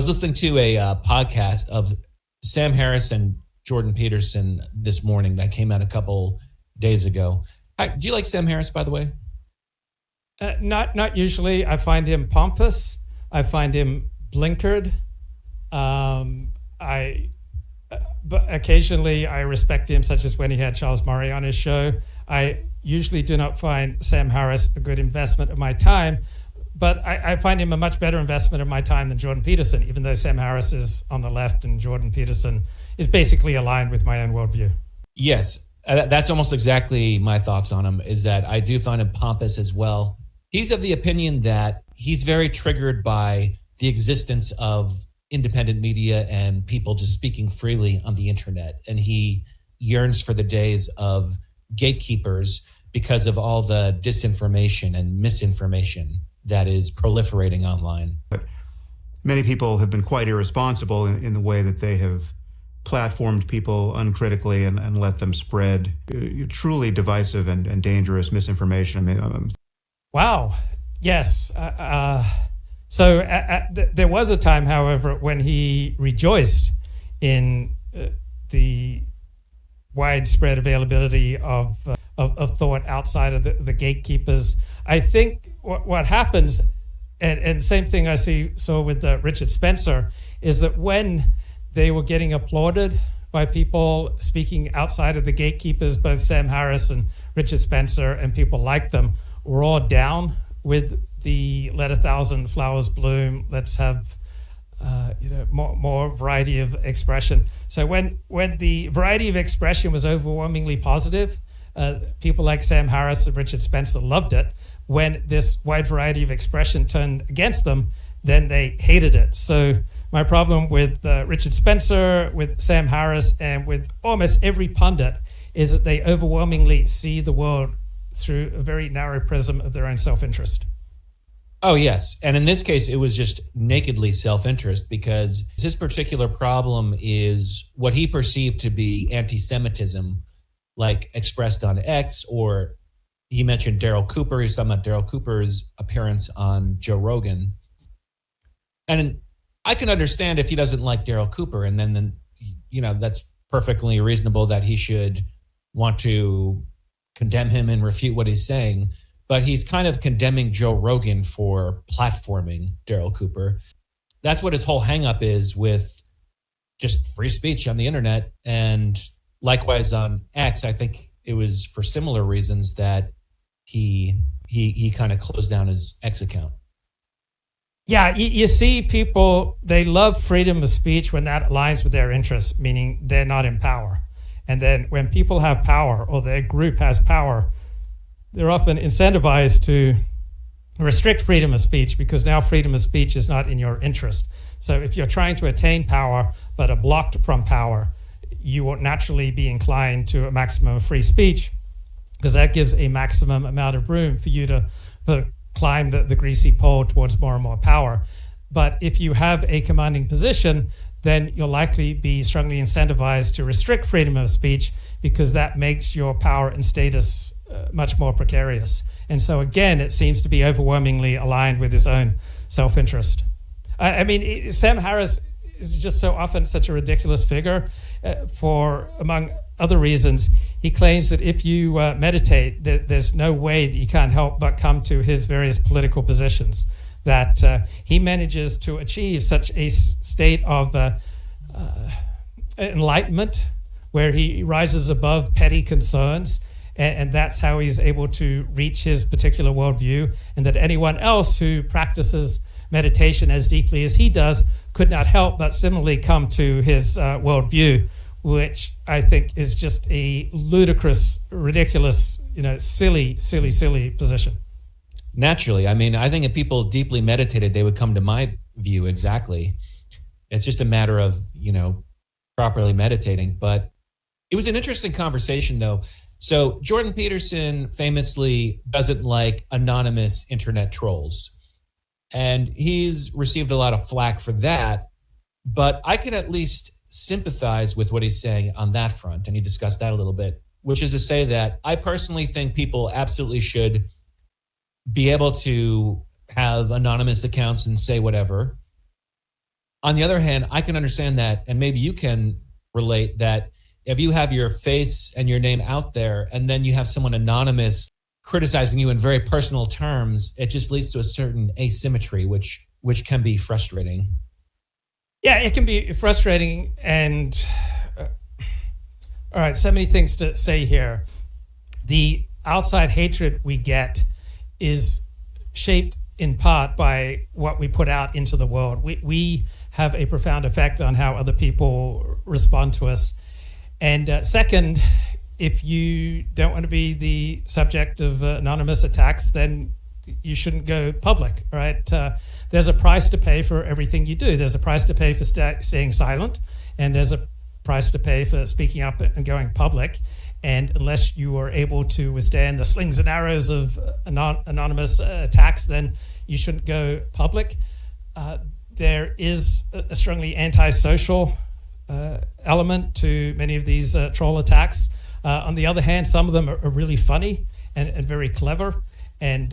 was listening to a podcast of Sam Harris and Jordan Peterson this morning that came out a couple days ago. Do you like Sam Harris, by the way? Not usually. I find him pompous. I find him blinkered. But occasionally I respect him, such as when he had Charles Murray on his show. I usually do not find Sam Harris a good investment of my time, but I find him a much better investment of my time than Jordan Peterson, even though Sam Harris is on the left and Jordan Peterson is basically aligned with my own worldview. Yes, that's almost exactly my thoughts on him, is that I do find him pompous as well. He's of the opinion that he's very triggered by the existence of independent media and people just speaking freely on the internet. And he yearns for the days of gatekeepers because of all the disinformation and misinformation that is proliferating online. But many people have been quite irresponsible in the way that they have platformed people uncritically and let them spread truly divisive and dangerous misinformation. I mean, wow. Yes. So there was a time, however, when he rejoiced in the widespread availability of thought outside of the gatekeepers. I think what happens, and same thing I saw with Richard Spencer, is that when they were getting applauded by people speaking outside of the gatekeepers, both Sam Harris and Richard Spencer and people like them were all down with the let 1,000 flowers bloom. Let's have more variety of expression. So when the variety of expression was overwhelmingly positive, people like Sam Harris and Richard Spencer loved it. When this wide variety of expression turned against them, then they hated it. So my problem with Richard Spencer, with Sam Harris, and with almost every pundit is that they overwhelmingly see the world through a very narrow prism of their own self-interest. Oh, yes. And in this case, it was just nakedly self-interest, because his particular problem is what he perceived to be anti-Semitism, like expressed on X, or he mentioned Daryl Cooper. He's talking about Daryl Cooper's appearance on Joe Rogan. And I can understand if he doesn't like Daryl Cooper, and then that's perfectly reasonable that he should want to condemn him and refute what he's saying. But he's kind of condemning Joe Rogan for platforming Daryl Cooper. That's what his whole hang-up is with just free speech on the internet. And likewise on X, I think it was for similar reasons that he kind of closed down his X account. Yeah, you see people, they love freedom of speech when that aligns with their interests, meaning they're not in power. And then when people have power, or their group has power, they're often incentivized to restrict freedom of speech, because now freedom of speech is not in your interest. So if you're trying to attain power but are blocked from power, you will naturally be inclined to a maximum of free speech, because that gives a maximum amount of room for you to climb the greasy pole towards more and more power. But if you have a commanding position, then you'll likely be strongly incentivized to restrict freedom of speech, because that makes your power and status much more precarious. And so again, it seems to be overwhelmingly aligned with his own self-interest. I mean, Sam Harris is just so often such a ridiculous figure for, among other reasons. He claims that if you meditate, there's no way that you can't help but come to his various political positions, that he manages to achieve such a state of enlightenment where he rises above petty concerns, and that's how he's able to reach his particular worldview, and that anyone else who practices meditation as deeply as he does could not help but similarly come to his worldview, which I think is just a ludicrous, ridiculous, silly position. Naturally. I mean, I think if people deeply meditated, they would come to my view exactly. It's just a matter of, properly meditating. But it was an interesting conversation, though. So Jordan Peterson famously doesn't like anonymous internet trolls. And he's received a lot of flack for that. But I can at least sympathize with what he's saying on that front. And he discussed that a little bit, which is to say that I personally think people absolutely should be able to have anonymous accounts and say whatever. On the other hand, I can understand that, and maybe you can relate that if you have your face and your name out there and then you have someone anonymous criticizing you in very personal terms, it just leads to a certain asymmetry, which can be frustrating. Yeah, it can be frustrating. And all right, so many things to say here. The outside hatred we get is shaped in part by what we put out into the world. We have a profound effect on how other people respond to us. And second, if you don't want to be the subject of anonymous attacks, then you shouldn't go public, right? There's a price to pay for everything you do. There's a price to pay for staying silent, and there's a price to pay for speaking up and going public. And unless you are able to withstand the slings and arrows of anonymous attacks, then you shouldn't go public. There is a strongly antisocial element to many of these troll attacks. On the other hand, some of them are really funny and very clever. And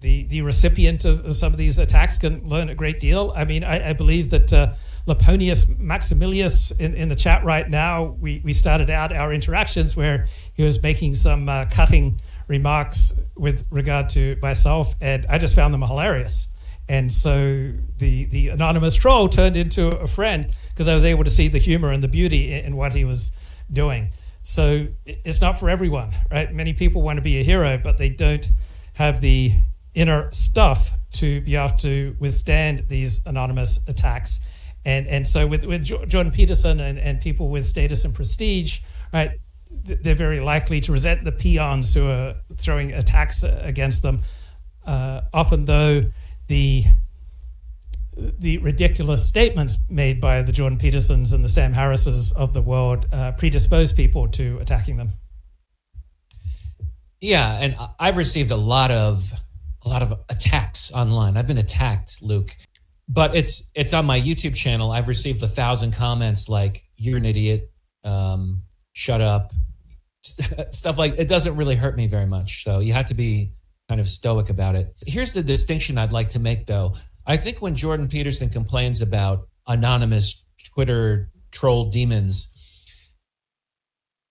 the recipient of some of these attacks can learn a great deal. I mean, I believe that Laponius Maximilius in the chat right now, we started out our interactions where he was making some cutting remarks with regard to myself, and I just found them hilarious. And so the anonymous troll turned into a friend because I was able to see the humor and the beauty in what he was doing. So it's not for everyone, right? Many people want to be a hero, but they don't have the inner stuff to be able to withstand these anonymous attacks. And so with Jordan Peterson and people with status and prestige, right, they're very likely to resent the peons who are throwing attacks against them. Often, though, the ridiculous statements made by the Jordan Petersons and the Sam Harrises of the world predispose people to attacking them. Yeah, and I've received a lot of attacks online. I've been attacked, Luke. But it's on my YouTube channel. I've received 1,000 comments like, you're an idiot, shut up, stuff like it doesn't really hurt me very much. So you have to be kind of stoic about it. Here's the distinction I'd like to make, though. I think when Jordan Peterson complains about anonymous Twitter troll demons,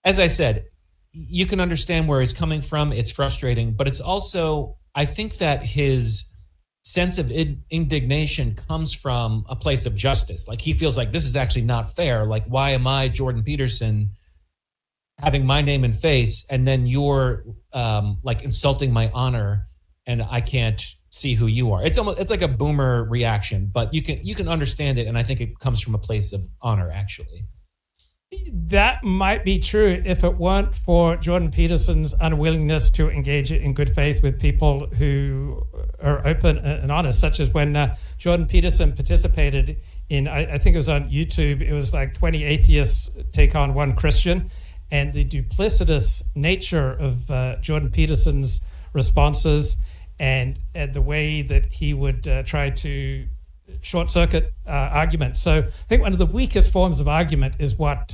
as I said, you can understand where he's coming from. It's frustrating, but it's also, I think that his sense of indignation comes from a place of justice. Like he feels like this is actually not fair. Like, why am I, Jordan Peterson, having my name and face, and then you're like insulting my honor, and I can't see who you are? It's like a boomer reaction, but you can understand it, and I think it comes from a place of honor, actually. That might be true if it weren't for Jordan Peterson's unwillingness to engage in good faith with people who are open and honest, such as when Jordan Peterson participated in, I think it was on YouTube, it was like 20 atheists take on one Christian, and the duplicitous nature of Jordan Peterson's responses and the way that he would try to short circuit argument. So I think one of the weakest forms of argument is what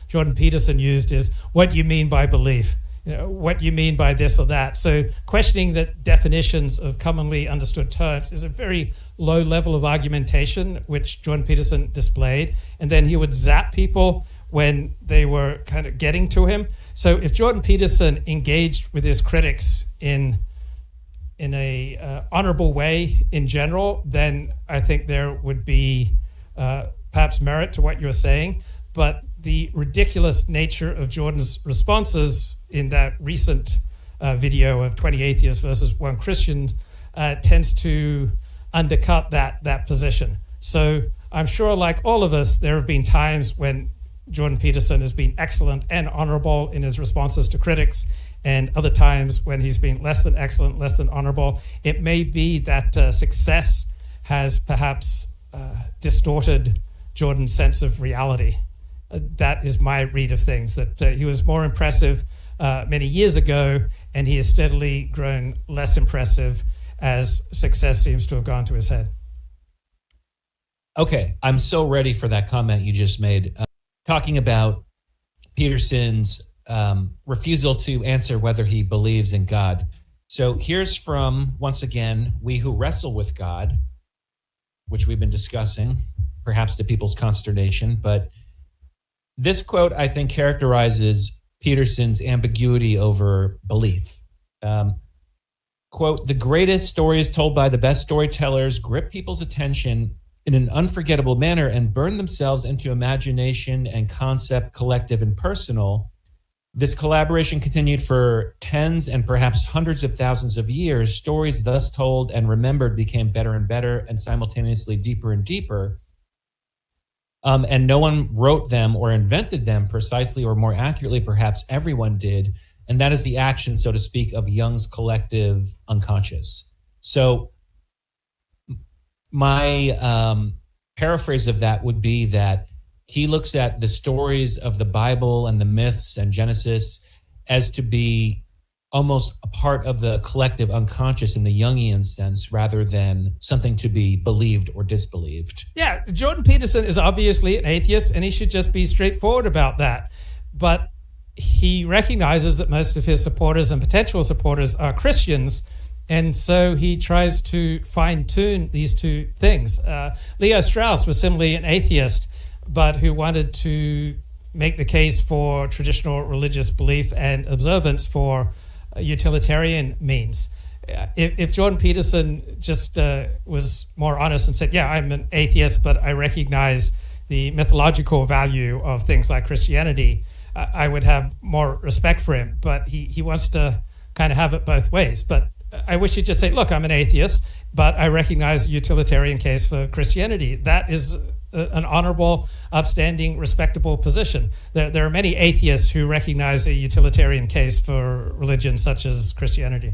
Jordan Peterson used is, what do you mean by belief? What do you mean by this or that? So questioning the definitions of commonly understood terms is a very low level of argumentation, which Jordan Peterson displayed. And then he would zap people when they were kind of getting to him. So if Jordan Peterson engaged with his critics in a honorable way in general, then I think there would be perhaps merit to what you're saying. But the ridiculous nature of Jordan's responses in that recent video of 20 atheists versus one Christian tends to undercut that position. So I'm sure, like all of us, there have been times when Jordan Peterson has been excellent and honorable in his responses to critics, and other times when he's been less than excellent, less than honorable. It may be that success has perhaps distorted Jordan's sense of reality. That is my read of things, that he was more impressive many years ago, and he has steadily grown less impressive as success seems to have gone to his head. Okay, I'm so ready for that comment you just made. Talking about Peterson's refusal to answer whether he believes in God. So here's from, once again, We Who Wrestle with God, which we've been discussing. perhaps to people's consternation. But this quote, I think, characterizes Peterson's ambiguity over belief. Quote, "The greatest stories told by the best storytellers grip people's attention in an unforgettable manner and burn themselves into imagination and concept, collective and personal. This collaboration continued for tens and perhaps hundreds of thousands of years. Stories thus told and remembered became better and better and simultaneously deeper and deeper. And no one wrote them or invented them precisely or more accurately, perhaps everyone did. And that is the action, so to speak, of Jung's collective unconscious." So my paraphrase of that would be that he looks at the stories of the Bible and the myths and Genesis as to be almost a part of the collective unconscious in the Jungian sense rather than something to be believed or disbelieved. Yeah, Jordan Peterson is obviously an atheist, and he should just be straightforward about that. But he recognizes that most of his supporters and potential supporters are Christians, and so he tries to fine-tune these two things. Leo Strauss was similarly an atheist, but who wanted to make the case for traditional religious belief and observance for utilitarian means. If Jordan Peterson just was more honest and said, yeah, I'm an atheist, but I recognize the mythological value of things like Christianity, I would have more respect for him. But he wants to kind of have it both ways. But I wish he'd just say, look, I'm an atheist, but I recognize a utilitarian case for Christianity. That is an honorable, upstanding, respectable position. There are many atheists who recognize a utilitarian case for religion such as Christianity.